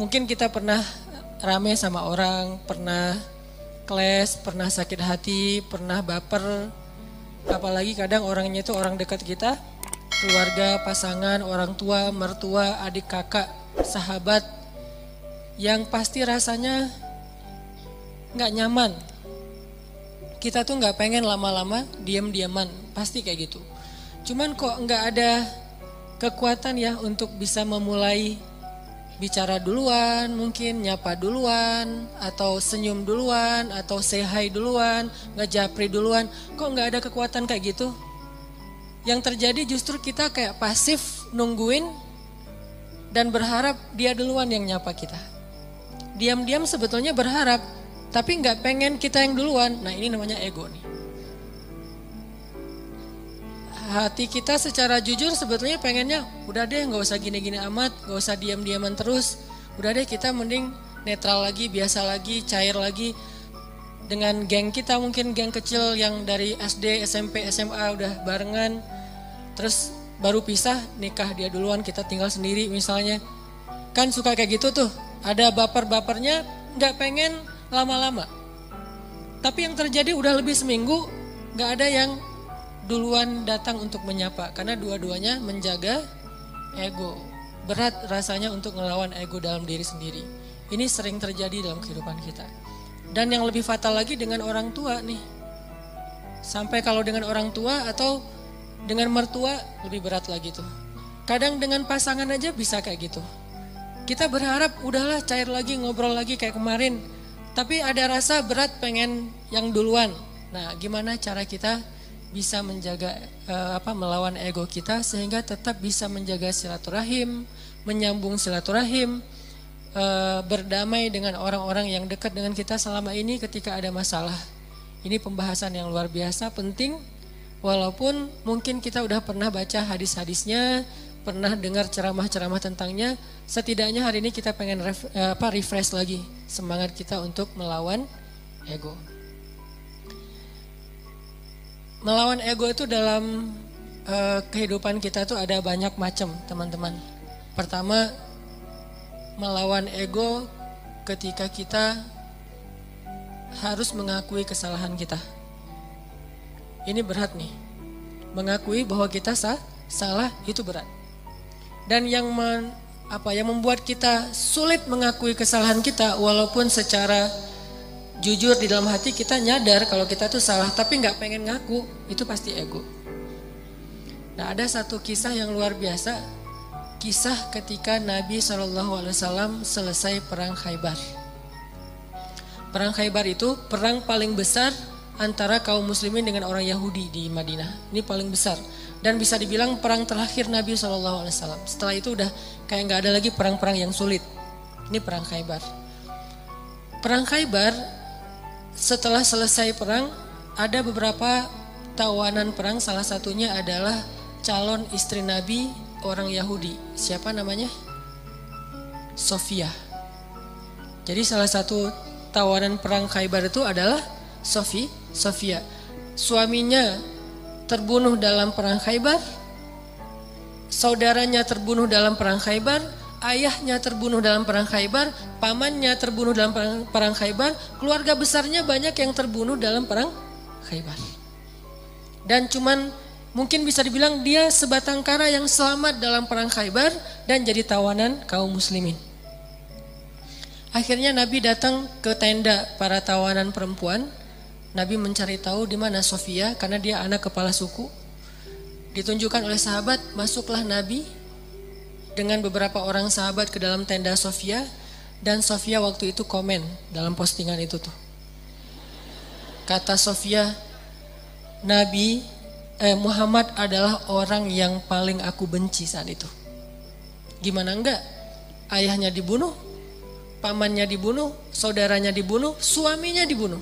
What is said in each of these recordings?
mungkin kita pernah rame sama orang, pernah clash, pernah sakit hati, pernah baper. Apalagi kadang orangnya itu orang dekat kita, keluarga, pasangan, orang tua, mertua, adik kakak, sahabat, yang pasti rasanya nggak nyaman. Kita tuh nggak pengen lama-lama diam-diaman, pasti kayak gitu. Cuman kok nggak ada kekuatan ya untuk bisa memulai bicara duluan, mungkin nyapa duluan, atau senyum duluan, atau say hi duluan, ngejapri duluan. Kok nggak ada kekuatan kayak gitu? Yang terjadi justru kita kayak pasif nungguin dan berharap dia duluan yang nyapa kita. Diam-diam sebetulnya berharap, tapi nggak pengen kita yang duluan. Nah, ini namanya ego nih. Hati kita secara jujur sebetulnya pengennya udah deh nggak usah gini-gini amat, nggak usah diam-diaman terus. Udah deh kita mending netral lagi, biasa lagi, cair lagi. Dengan geng kita, mungkin geng kecil yang dari SD, SMP, SMA udah barengan. Terus baru pisah, nikah dia duluan, kita tinggal sendiri misalnya. Kan suka kayak gitu tuh, ada baper-bapernya, nggak pengen lama-lama. Tapi yang terjadi udah lebih seminggu, nggak ada yang duluan datang untuk menyapa. Karena dua-duanya menjaga ego. Berat rasanya untuk ngelawan ego dalam diri sendiri. Ini sering terjadi dalam kehidupan kita. Dan yang lebih fatal lagi dengan orang tua nih. Sampai kalau dengan orang tua atau dengan mertua lebih berat lagi tuh. Kadang dengan pasangan aja bisa kayak gitu. Kita berharap udahlah cair lagi, ngobrol lagi kayak kemarin. Tapi ada rasa berat pengen yang duluan. Nah, gimana cara kita bisa menjaga melawan ego kita sehingga tetap bisa menjaga silaturahim, menyambung silaturahim, berdamai dengan orang-orang yang dekat dengan kita selama ini ketika ada masalah. Ini pembahasan yang luar biasa penting, walaupun mungkin kita udah pernah baca hadis-hadisnya, pernah dengar ceramah-ceramah tentangnya. Setidaknya hari ini kita pengen refresh lagi semangat kita untuk melawan ego. Melawan ego itu dalam kehidupan kita tuh ada banyak macam, teman-teman. Pertama, melawan ego ketika kita harus mengakui kesalahan kita. Ini berat nih. Mengakui bahwa kita salah itu berat. Dan yang membuat kita sulit mengakui kesalahan kita, walaupun secara jujur di dalam hati kita nyadar kalau kita tuh salah, tapi nggak pengen ngaku, itu pasti ego. Nah, ada satu kisah yang luar biasa, kisah ketika Nabi SAW selesai perang Khaybar. Perang Khaybar itu perang paling besar antara kaum muslimin dengan orang Yahudi di Madinah. Ini paling besar. Dan bisa dibilang perang terakhir Nabi SAW. Setelah itu udah kayak gak ada lagi perang-perang yang sulit. Ini perang Khaybar. Perang Khaybar, setelah selesai perang, ada beberapa tawanan perang. Salah satunya adalah calon istri Nabi, orang Yahudi. Siapa namanya? Sofia. Jadi salah satu tawanan perang Khaybar itu adalah Sofia. Suaminya terbunuh dalam perang Khaybar, saudaranya terbunuh dalam perang Khaybar, ayahnya terbunuh dalam perang Khaybar, pamannya terbunuh dalam perang Khaybar, keluarga besarnya banyak yang terbunuh dalam perang Khaybar. Dan cuman mungkin bisa dibilang dia sebatang kara yang selamat dalam perang Khaybar dan jadi tawanan kaum muslimin. Akhirnya Nabi datang ke tenda para tawanan perempuan. Nabi mencari tahu di mana Sofia karena dia anak kepala suku. Ditunjukkan oleh sahabat, masuklah Nabi dengan beberapa orang sahabat ke dalam tenda Sofia, dan Sofia waktu itu komen dalam postingan itu tuh. Kata Sofia, Muhammad adalah orang yang paling aku benci saat itu. Gimana enggak? Ayahnya dibunuh, pamannya dibunuh, saudaranya dibunuh, suaminya dibunuh.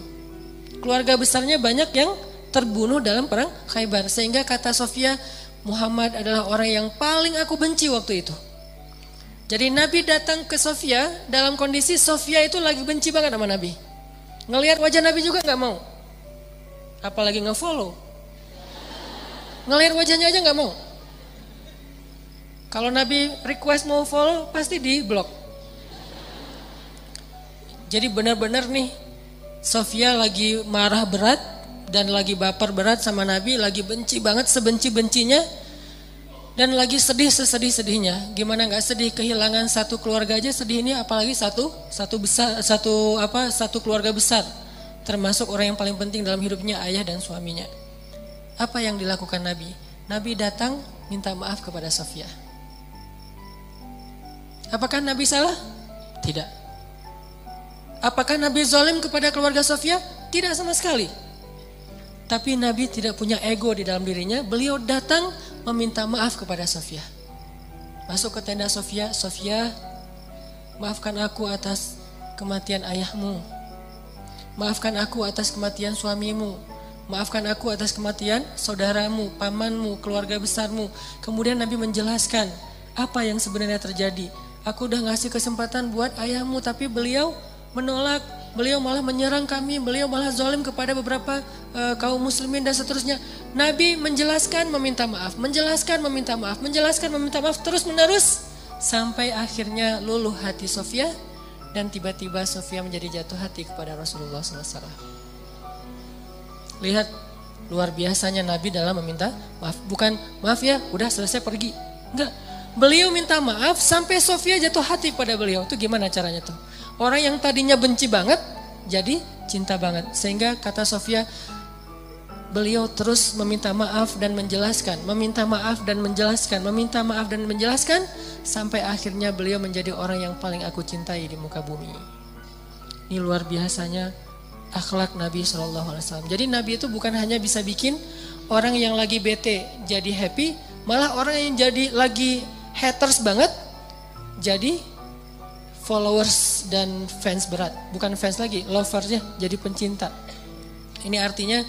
Keluarga besarnya banyak yang terbunuh dalam perang Khaybar. Sehingga kata Sofia, Muhammad adalah orang yang paling aku benci waktu itu. Jadi Nabi datang ke Sofia dalam kondisi Sofia itu lagi benci banget sama Nabi. Ngelihat wajah Nabi juga gak mau. Apalagi nge-follow. Ngelihat wajahnya aja gak mau. Kalau Nabi request mau follow, pasti di blok. Jadi benar-benar nih Sofia lagi marah berat dan lagi baper berat sama Nabi, lagi benci banget sebenci-bencinya dan lagi sedih sesedih-sedihnya. Gimana nggak sedih, kehilangan satu keluarga aja sedih, ini apalagi satu keluarga besar, termasuk orang yang paling penting dalam hidupnya, ayah dan suaminya. Apa yang dilakukan Nabi? Nabi datang minta maaf kepada Sofia. Apakah Nabi salah? Tidak. Apakah Nabi zalim kepada keluarga Sofia? Tidak sama sekali. Tapi Nabi tidak punya ego di dalam dirinya. Beliau datang meminta maaf kepada Sofia. Masuk ke tenda Sofia. Sofia, maafkan aku atas kematian ayahmu. Maafkan aku atas kematian suamimu. Maafkan aku atas kematian saudaramu, pamanmu, keluarga besarmu. Kemudian Nabi menjelaskan apa yang sebenarnya terjadi. Aku udah ngasih kesempatan buat ayahmu, tapi beliau menolak. Beliau malah menyerang kami. Beliau malah zalim kepada beberapa kaum muslimin dan seterusnya. Nabi menjelaskan, meminta maaf. Menjelaskan, meminta maaf. Menjelaskan, meminta maaf terus menerus. Sampai akhirnya luluh hati Sofia. Dan tiba-tiba Sofia menjadi jatuh hati kepada Rasulullah SAW. Lihat luar biasanya Nabi dalam meminta maaf. Bukan maaf ya udah selesai pergi. Enggak. Beliau minta maaf sampai Sofia jatuh hati pada beliau. Itu gimana caranya tuh? Orang yang tadinya benci banget jadi cinta banget. Sehingga kata Sofia, beliau terus meminta maaf dan menjelaskan. Meminta maaf dan menjelaskan. Meminta maaf dan menjelaskan. Sampai akhirnya beliau menjadi orang yang paling aku cintai di muka bumi. Ini luar biasanya akhlak Nabi SAW. Jadi Nabi itu bukan hanya bisa bikin orang yang lagi bete jadi happy. Malah orang yang jadi lagi haters banget jadi followers dan fans berat. Bukan fans lagi, loversnya jadi pencinta. Ini artinya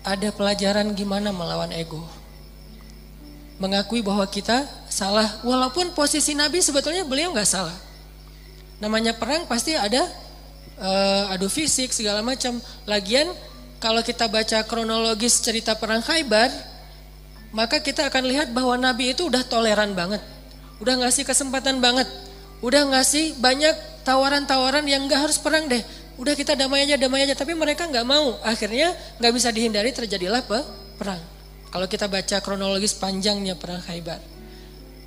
ada pelajaran gimana melawan ego. Mengakui bahwa kita salah. Walaupun posisi Nabi sebetulnya beliau gak salah. Namanya perang pasti ada adu fisik segala macam. Lagian kalau kita baca kronologis cerita perang Khaybar, maka kita akan lihat bahwa Nabi itu udah toleran banget. Udah ngasih kesempatan banget. Udah ngasih banyak tawaran-tawaran yang gak harus perang deh. Udah kita damai aja. Tapi mereka gak mau. Akhirnya gak bisa dihindari terjadilah perang. Kalau kita baca kronologis panjangnya perang Khaybar.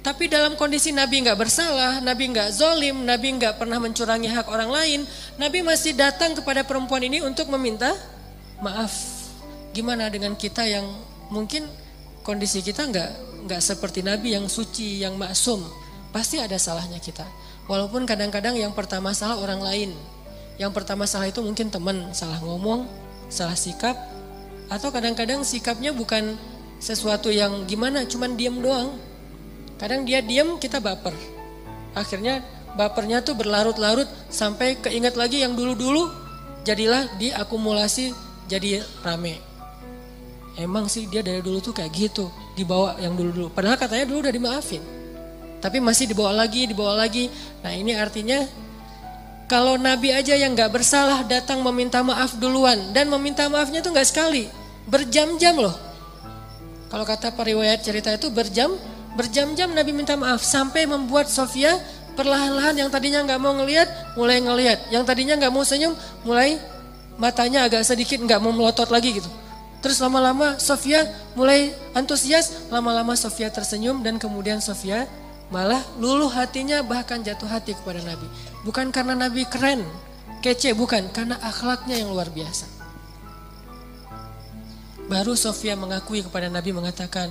Tapi dalam kondisi Nabi gak bersalah, Nabi gak zolim, Nabi gak pernah mencurangi hak orang lain. Nabi masih datang kepada perempuan ini untuk meminta maaf. Gimana dengan kita yang mungkin kondisi kita nggak seperti Nabi yang suci, yang maksum. Pasti ada salahnya kita. Walaupun kadang-kadang yang pertama salah orang lain. Yang pertama salah itu mungkin teman, salah ngomong, salah sikap. Atau kadang-kadang sikapnya bukan sesuatu yang gimana, cuman diam doang. Kadang dia diam, kita baper. Akhirnya bapernya tuh berlarut-larut sampai keinget lagi yang dulu-dulu. Jadilah diakumulasi jadi rame. Emang sih dia dari dulu tuh kayak gitu, dibawa yang dulu-dulu. Padahal katanya dulu udah dimaafin. Tapi masih dibawa lagi. Nah ini artinya kalau Nabi aja yang gak bersalah datang meminta maaf duluan. Dan meminta maafnya tuh gak sekali, berjam-jam loh. Kalau kata periwayat cerita itu berjam-jam Nabi minta maaf. Sampai membuat Sofia perlahan-lahan yang tadinya gak mau ngelihat, mulai ngelihat. Yang tadinya gak mau senyum, mulai matanya agak sedikit gak mau melotot lagi gitu. Terus lama-lama Sofia mulai antusias, lama-lama Sofia tersenyum dan kemudian Sofia malah luluh hatinya, bahkan jatuh hati kepada Nabi. Bukan karena Nabi keren, kece, bukan, karena akhlaknya yang luar biasa. Baru Sofia mengakui kepada Nabi, mengatakan,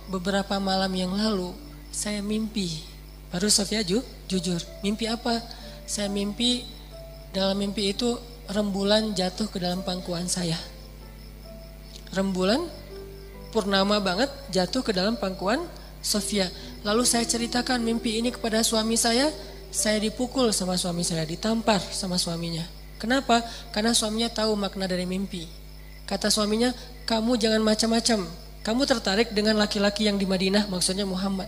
beberapa malam yang lalu saya mimpi. Baru Sofia jujur, mimpi apa? Saya mimpi, dalam mimpi itu rembulan jatuh ke dalam pangkuan saya. Rembulan purnama banget jatuh ke dalam pangkuan Sofia. Lalu saya ceritakan mimpi ini kepada suami saya dipukul sama suami saya, ditampar sama suaminya. Kenapa? Karena suaminya tahu makna dari mimpi. Kata suaminya, kamu jangan macam-macam. Kamu tertarik dengan laki-laki yang di Madinah, maksudnya Muhammad.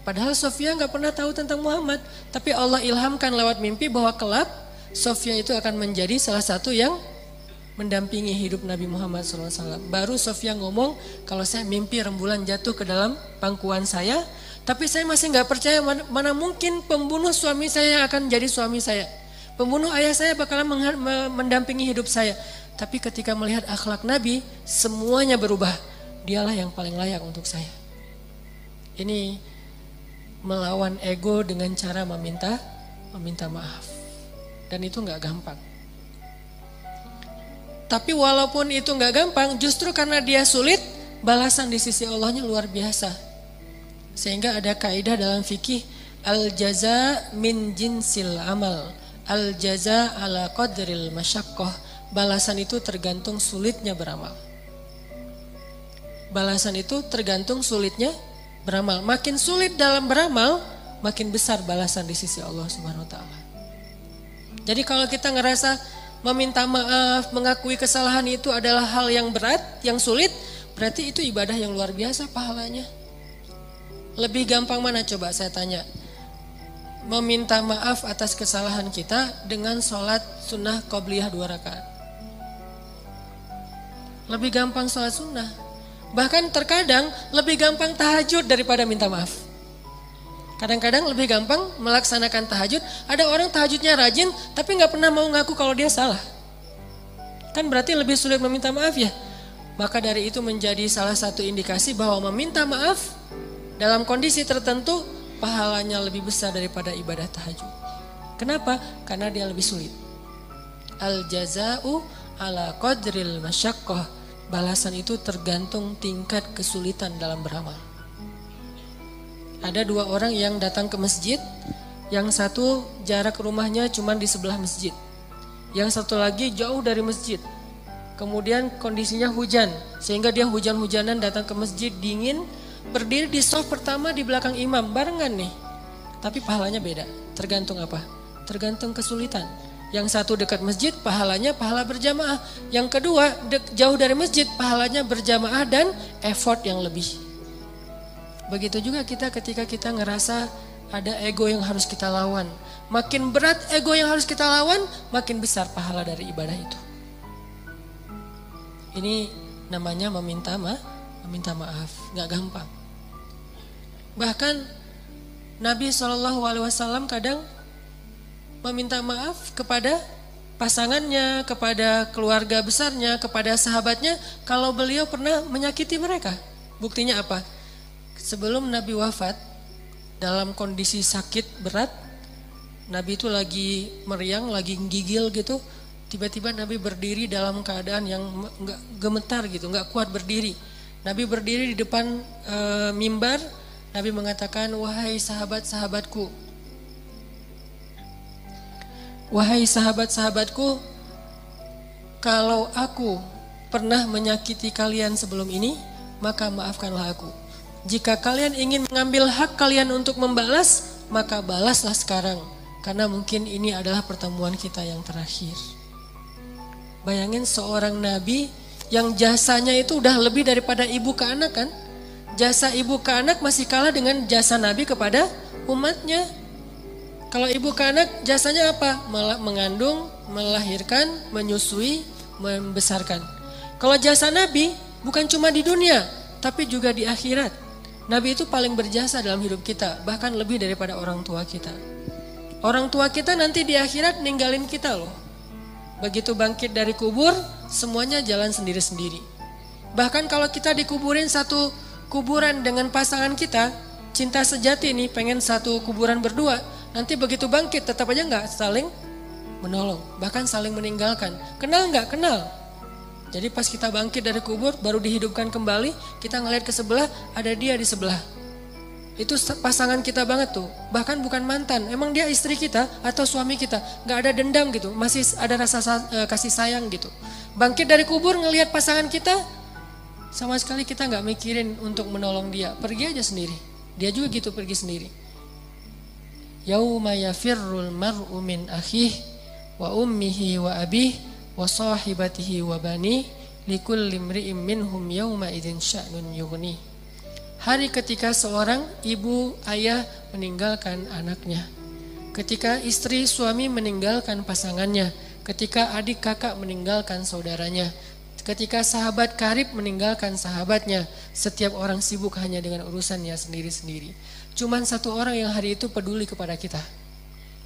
Padahal Sofia gak pernah tahu tentang Muhammad. Tapi Allah ilhamkan lewat mimpi bahwa kelak Sofia itu akan menjadi salah satu yang mendampingi hidup Nabi Muhammad SAW. Baru Sofia ngomong, kalau saya mimpi rembulan jatuh ke dalam pangkuan saya, tapi saya masih gak percaya, mana mungkin pembunuh suami saya yang akan jadi suami saya. Pembunuh ayah saya bakalan mendampingi hidup saya. Tapi ketika melihat akhlak Nabi, semuanya berubah. Dialah yang paling layak untuk saya. Ini melawan ego dengan cara meminta maaf. Dan itu gak gampang. Tapi walaupun itu gak gampang, justru karena dia sulit, balasan di sisi Allahnya luar biasa. Sehingga ada kaidah dalam fikih, al-jaza min jinsil amal. Al-jaza ala qadril masyaqqah. Balasan itu tergantung sulitnya beramal. Balasan itu tergantung sulitnya beramal. Makin sulit dalam beramal, makin besar balasan di sisi Allah Subhanahu wa taala. Jadi kalau kita ngerasa meminta maaf, mengakui kesalahan itu adalah hal yang berat, yang sulit, berarti itu ibadah yang luar biasa pahalanya. Lebih gampang mana coba saya tanya? Meminta maaf atas kesalahan kita dengan sholat sunnah qobliyah 2 rakaat. Lebih gampang sholat sunnah. Bahkan terkadang lebih gampang tahajud daripada minta maaf. Kadang-kadang lebih gampang melaksanakan tahajud. Ada orang tahajudnya rajin tapi gak pernah mau ngaku kalau dia salah. Kan berarti lebih sulit meminta maaf ya. Maka dari itu menjadi salah satu indikasi bahwa meminta maaf dalam kondisi tertentu pahalanya lebih besar daripada ibadah tahajud. Kenapa? Karena dia lebih sulit. Al-jaza'u ala qadril masyaqqah. Balasan itu tergantung tingkat kesulitan dalam beramal. Ada 2 orang yang datang ke masjid. Yang satu jarak rumahnya cuma di sebelah masjid. Yang satu lagi jauh dari masjid. Kemudian kondisinya hujan. Sehingga dia hujan-hujanan datang ke masjid dingin. Berdiri di shaf pertama di belakang imam, barengan nih. Tapi pahalanya beda, tergantung apa? Tergantung kesulitan. Yang satu dekat masjid, pahalanya pahala berjamaah. Yang kedua, jauh dari masjid, pahalanya berjamaah dan effort yang lebih. Begitu juga kita ketika kita ngerasa ada ego yang harus kita lawan. Makin berat ego yang harus kita lawan, makin besar pahala dari ibadah itu. Ini namanya meminta maaf, gak gampang. Bahkan Nabi SAW kadang meminta maaf kepada pasangannya, kepada keluarga besarnya, kepada sahabatnya kalau beliau pernah menyakiti mereka. Buktinya apa? Sebelum Nabi wafat, dalam kondisi sakit berat, Nabi itu lagi meriang, lagi gigil gitu. Tiba-tiba Nabi berdiri dalam keadaan yang gak gemetar gitu, gak kuat berdiri. Nabi berdiri di depan mimbar. Nabi mengatakan, wahai sahabat-sahabatku, wahai sahabat-sahabatku, kalau aku pernah menyakiti kalian sebelum ini, maka maafkanlah aku. Jika kalian ingin mengambil hak kalian untuk membalas, maka balaslah sekarang. Karena mungkin ini adalah pertemuan kita yang terakhir. Bayangin seorang nabi yang jasanya itu udah lebih daripada ibu ke anak kan. Jasa ibu ke anak masih kalah dengan jasa nabi kepada umatnya. Kalau ibu ke anak jasanya apa? Mengandung, melahirkan, menyusui, membesarkan. Kalau jasa nabi bukan cuma di dunia, tapi juga di akhirat. Nabi itu paling berjasa dalam hidup kita, bahkan lebih daripada orang tua kita. Orang tua kita nanti di akhirat ninggalin kita loh. Begitu bangkit dari kubur, semuanya jalan sendiri-sendiri. Bahkan kalau kita dikuburin satu kuburan dengan pasangan kita, cinta sejati nih pengen satu kuburan berdua, nanti begitu bangkit tetap aja nggak saling menolong, bahkan saling meninggalkan. Kenal nggak? Kenal. Jadi pas kita bangkit dari kubur, baru dihidupkan kembali, kita ngeliat ke sebelah, ada dia di sebelah. Itu pasangan kita banget tuh, bahkan bukan mantan, emang dia istri kita atau suami kita, nggak ada dendam gitu, masih ada rasa kasih sayang gitu. Bangkit dari kubur ngelihat pasangan kita, sama sekali kita nggak mikirin untuk menolong dia, pergi aja sendiri. Dia juga gitu pergi sendiri. Yauma yafirrul mar'u min akhih wa ummihi wa abih wa sahibatihi wa bani likulli imri'in minhum yauma idzin sya'nun yughni. Hari ketika seorang ibu ayah meninggalkan anaknya, ketika istri suami meninggalkan pasangannya, ketika adik kakak meninggalkan saudaranya, ketika sahabat karib meninggalkan sahabatnya, setiap orang sibuk hanya dengan urusannya sendiri-sendiri. Cuman satu orang yang hari itu peduli kepada kita.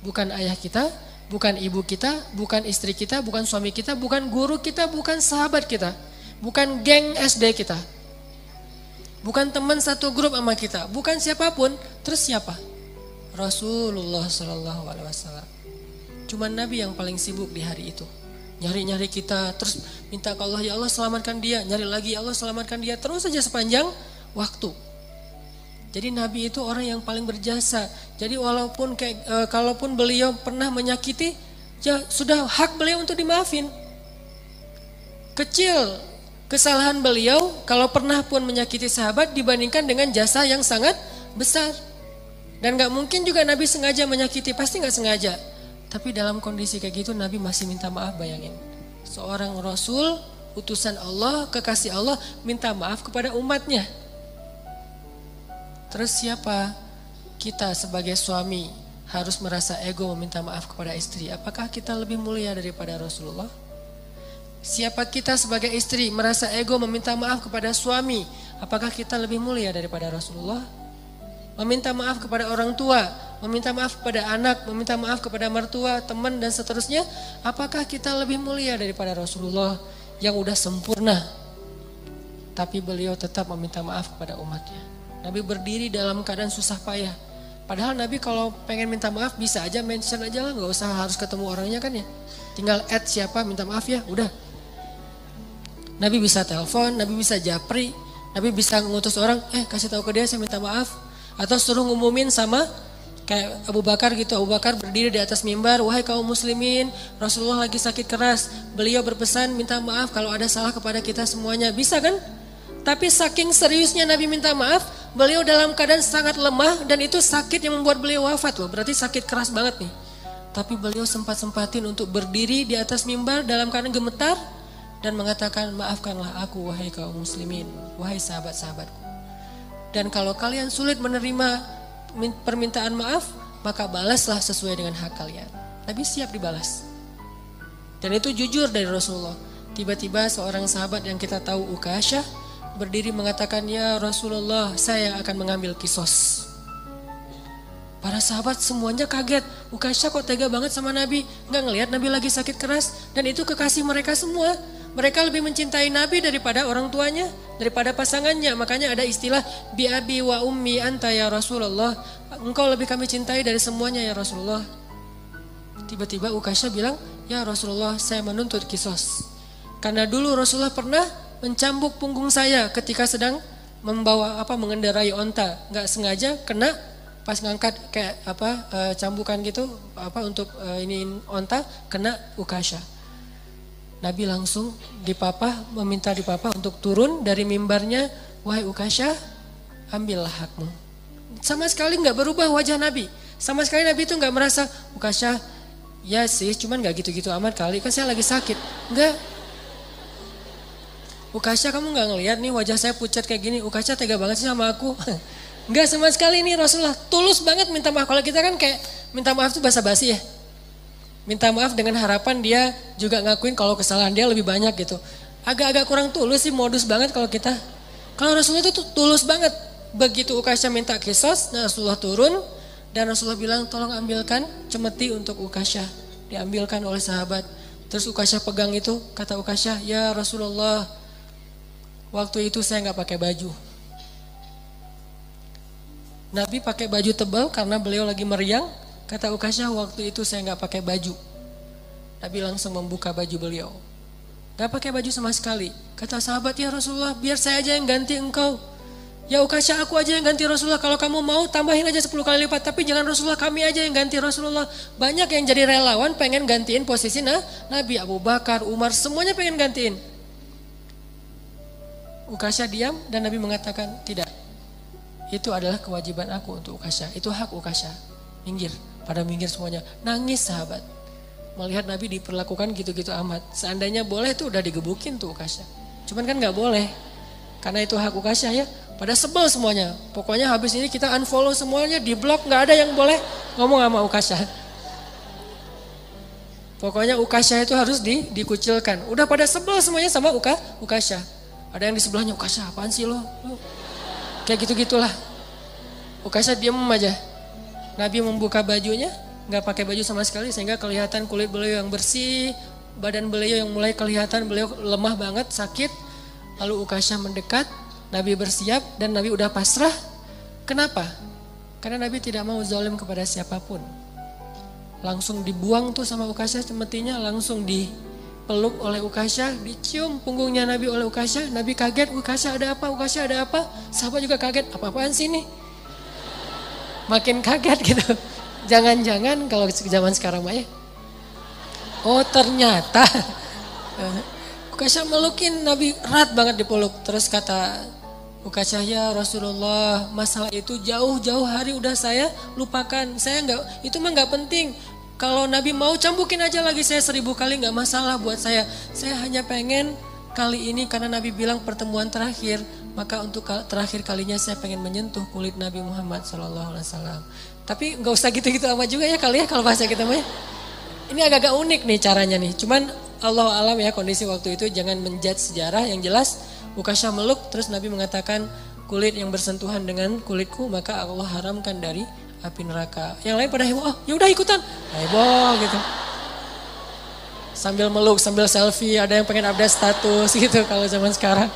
Bukan ayah kita, Bukan ibu kita, bukan istri kita, bukan suami kita, bukan guru kita, bukan sahabat kita. Bukan geng SD kita. Bukan teman satu grup sama kita. Bukan siapapun. Terus siapa? Rasulullah SAW. Cuma Nabi yang paling sibuk di hari itu. Nyari-nyari kita, terus minta ke Allah, ya Allah selamatkan dia. Nyari lagi, ya Allah selamatkan dia. Terus saja sepanjang waktu. Jadi Nabi itu orang yang paling berjasa. Jadi walaupun kalaupun beliau pernah menyakiti, ya sudah hak beliau untuk dimaafin. Kecil kesalahan beliau kalau pernah pun menyakiti sahabat dibandingkan dengan jasa yang sangat besar. Dan gak mungkin juga Nabi sengaja menyakiti, pasti gak sengaja. Tapi dalam kondisi kayak gitu Nabi masih minta maaf, bayangin. Seorang Rasul, utusan Allah, kekasih Allah, minta maaf kepada umatnya. Terus siapa? Kita sebagai suami harus merasa ego meminta maaf kepada istri. Apakah kita lebih mulia daripada Rasulullah? Siapa kita sebagai istri merasa ego meminta maaf kepada suami? Apakah kita lebih mulia daripada Rasulullah? Meminta maaf kepada orang tua, meminta maaf kepada anak, meminta maaf kepada mertua, teman dan seterusnya. Apakah kita lebih mulia daripada Rasulullah yang udah sempurna? Tapi beliau tetap meminta maaf kepada umatnya. Nabi berdiri dalam keadaan susah payah. Padahal Nabi kalau pengen minta maaf bisa aja mention aja lah, gak usah harus ketemu orangnya kan ya. Tinggal add siapa minta maaf ya, udah. Nabi bisa telepon, Nabi bisa japri, Nabi bisa ngutus orang, kasih tahu ke dia saya minta maaf. Atau suruh ngumumin sama kayak Abu Bakar gitu. Abu Bakar berdiri di atas mimbar, wahai kaum muslimin, Rasulullah lagi sakit keras. Beliau berpesan minta maaf kalau ada salah kepada kita semuanya. Bisa kan? Tapi saking seriusnya Nabi minta maaf, beliau dalam keadaan sangat lemah dan itu sakit yang membuat beliau wafat loh. Berarti sakit keras banget nih. Tapi beliau sempat-sempatin untuk berdiri di atas mimbar dalam keadaan gemetar dan mengatakan, maafkanlah aku wahai kaum muslimin, wahai sahabat-sahabatku. Dan kalau kalian sulit menerima permintaan maaf, maka balaslah sesuai dengan hak kalian. Nabi siap dibalas. Dan itu jujur dari Rasulullah. Tiba-tiba seorang sahabat yang kita tahu Ukasyah berdiri mengatakan, ya Rasulullah, saya akan mengambil kisos. Para sahabat semuanya kaget. Ukasyah kok tega banget sama Nabi. Nggak ngelihat Nabi lagi sakit keras. Dan itu kekasih mereka semua. Mereka lebih mencintai Nabi daripada orang tuanya, daripada pasangannya. Makanya ada istilah bi abi wa ummi anta ya Rasulullah. Engkau lebih kami cintai dari semuanya ya Rasulullah. Tiba-tiba Ukasyah bilang, ya Rasulullah, saya menuntut kisos. Karena dulu Rasulullah pernah mencambuk punggung saya ketika sedang mengendarai onta, nggak sengaja kena pas ngangkat kayak cambukan gitu untuk ini onta, kena Ukasyah. Nabi langsung meminta dipapah untuk turun dari mimbarnya, wahai Ukasyah, ambillah hakmu. Sama sekali nggak berubah wajah Nabi, sama sekali Nabi itu nggak merasa Ukasyah, ya sih, cuman nggak gitu-gitu amat kali, kan saya lagi sakit, nggak. Ukasyah, kamu nggak ngelihat nih wajah saya pucat kayak gini, Ukasyah tega banget sih sama aku. Nggak sama sekali nih Rasulullah, tulus banget minta maaf. Kalau kita kan kayak minta maaf tuh basa-basi ya. Minta maaf dengan harapan dia juga ngakuin kalau kesalahan dia lebih banyak gitu. Agak-agak kurang tulus sih, modus banget kalau kita. Kalau Rasulullah itu tuh tulus banget. Begitu Ukasyah minta kisos, nah Rasulullah turun dan Rasulullah bilang tolong ambilkan cemeti untuk Ukasyah. Diambilkan oleh sahabat. Terus Ukasyah pegang itu, kata Ukasyah, ya Rasulullah, waktu itu saya nggak pakai baju. Nabi pakai baju tebal karena beliau lagi meriang. Kata Ukasyah, waktu itu saya nggak pakai baju. Nabi langsung membuka baju beliau. Nggak pakai baju sama sekali. Kata sahabat, ya Rasulullah, biar saya aja yang ganti engkau. Ya Ukasyah, aku aja yang ganti Rasulullah. Kalau kamu mau tambahin aja 10 kali lipat. Tapi jangan Rasulullah, kami aja yang ganti Rasulullah. Banyak yang jadi relawan pengen gantiin posisi Nabi, Abu Bakar, Umar, semuanya pengen gantiin. Ukasyah diam dan Nabi mengatakan, tidak. Itu adalah kewajiban aku untuk Ukasyah. Itu hak Ukasyah. Minggir. Pada minggir semuanya. Nangis sahabat. Melihat Nabi diperlakukan gitu-gitu amat. Seandainya boleh tuh udah digebukin tuh Ukasyah. Cuman kan gak boleh. Karena itu hak Ukasyah ya. Pada sebel semuanya. Pokoknya habis ini kita unfollow semuanya. Di blok gak ada yang boleh ngomong sama Ukasyah. Pokoknya Ukasyah itu harus dikucilkan. Udah pada sebel semuanya sama Ukasyah. Ada yang di sebelahnya, Ukasyah apaan sih lo? Kayak gitu-gitulah. Ukasyah diam aja. Nabi membuka bajunya, nggak pakai baju sama sekali sehingga kelihatan kulit beliau yang bersih, badan beliau yang mulai kelihatan beliau lemah banget, sakit. Lalu Ukasyah mendekat, Nabi bersiap dan Nabi udah pasrah. Kenapa? Karena Nabi tidak mau zalim kepada siapapun. Langsung dibuang tuh sama Ukasyah cemetinya, langsung dipeluk oleh Ukasyah, dicium punggungnya Nabi oleh Ukasyah. Nabi kaget, Ukasyah ada apa? Ukasyah ada apa? Sahabat juga kaget, apa-apaan sih ini? Makin kaget gitu. Jangan-jangan kalau zaman sekarang mah ya. Oh ternyata Ukasyah melukin Nabi erat banget dipeluk. Terus kata Ukasyah, ya Rasulullah, masalah itu jauh-jauh hari udah saya lupakan. Saya nggak, itu mah nggak penting. Kalau Nabi mau cambukin aja lagi saya 1000 kali nggak masalah buat saya. Saya hanya pengen kali ini karena Nabi bilang pertemuan terakhir, maka untuk terakhir kalinya saya pengen menyentuh kulit Nabi Muhammad SAW. Tapi nggak usah gitu-gitu amat juga ya kali ya kalau bahasa kita mah. Ini agak-agak unik nih caranya nih. Cuman Allah alam ya kondisi waktu itu, jangan menjudge sejarah. Yang jelas Ukasyah meluk, terus Nabi mengatakan kulit yang bersentuhan dengan kulitku maka Allah haramkan dari api neraka. Yang lain pada heboh, oh yaudah ikutan, heboh gitu. Sambil meluk, sambil selfie, ada yang pengen update status gitu kalau zaman sekarang.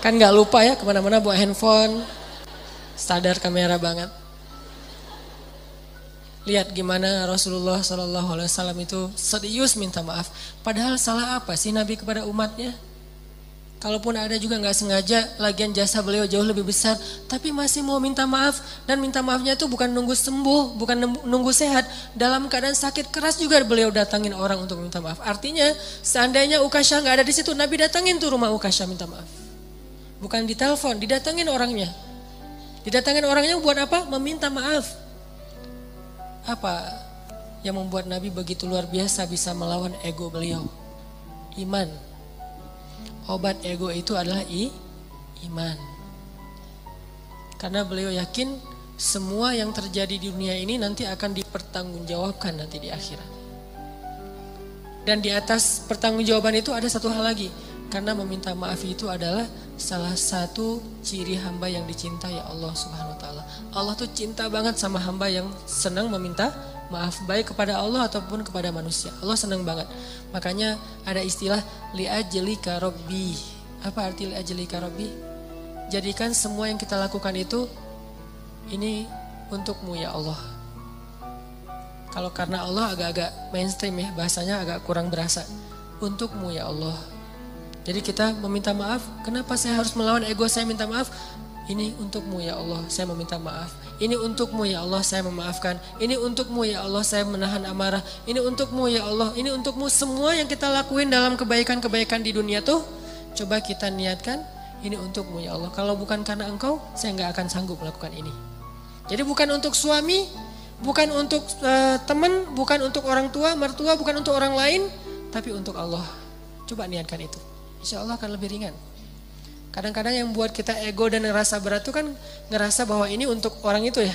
Kan nggak lupa ya kemana-mana bawa handphone, sadar kamera banget. Lihat gimana Rasulullah SAW itu serius minta maaf. Padahal salah apa sih Nabi kepada umatnya? Kalaupun ada juga nggak sengaja, lagian jasa beliau jauh lebih besar. Tapi masih mau minta maaf. Dan minta maafnya itu bukan nunggu sembuh, bukan nunggu sehat. Dalam keadaan sakit keras juga beliau datangin orang untuk minta maaf. Artinya seandainya Ukasyah nggak ada di situ, Nabi datangin tuh rumah Ukasyah minta maaf. Bukan ditelepon, didatangin orangnya. Didatangin orangnya buat apa? Meminta maaf. Apa yang membuat Nabi begitu luar biasa bisa melawan ego beliau? Iman. Obat ego itu adalah iman. Karena beliau yakin semua yang terjadi di dunia ini nanti akan dipertanggungjawabkan nanti di akhirat. Dan di atas pertanggungjawaban itu ada satu hal lagi. Karena meminta maaf itu adalah salah satu ciri hamba yang dicintai Allah Subhanahu wa taala. Allah tuh cinta banget sama hamba yang senang meminta maaf, baik kepada Allah ataupun kepada manusia. Allah senang banget. Makanya ada istilah li'ajlika rabbi. Apa arti li'ajlika rabbi? Jadikan semua yang kita lakukan itu ini untukmu ya Allah. Kalau karena Allah agak-agak mainstream ya, bahasanya agak kurang berasa. Untukmu ya Allah. Jadi kita meminta maaf, kenapa saya harus melawan ego saya minta maaf? Ini untukmu ya Allah, saya meminta maaf. Ini untukmu ya Allah, saya memaafkan. Ini untukmu ya Allah, saya menahan amarah. Ini untukmu ya Allah, ini untukmu. Semua yang kita lakuin dalam kebaikan-kebaikan di dunia tuh, coba kita niatkan, ini untukmu ya Allah. Kalau bukan karena engkau, saya nggak akan sanggup melakukan ini. Jadi bukan untuk suami, bukan untuk teman, bukan untuk orang tua, mertua, bukan untuk orang lain, tapi untuk Allah. Coba niatkan itu. Insya Allah akan lebih ringan. Kadang-kadang yang buat kita ego dan ngerasa berat itu kan ngerasa bahwa ini untuk orang itu ya.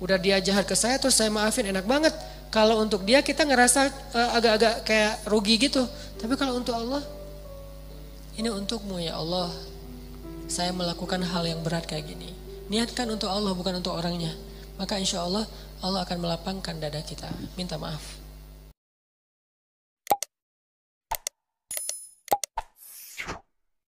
Udah dia jahat ke saya terus saya maafin, enak banget. Kalau untuk dia kita ngerasa agak-agak kayak rugi gitu. Tapi kalau untuk Allah, ini untukmu ya Allah. Saya melakukan hal yang berat kayak gini. Niatkan untuk Allah bukan untuk orangnya. Maka insya Allah Allah akan melapangkan dada kita. Minta maaf.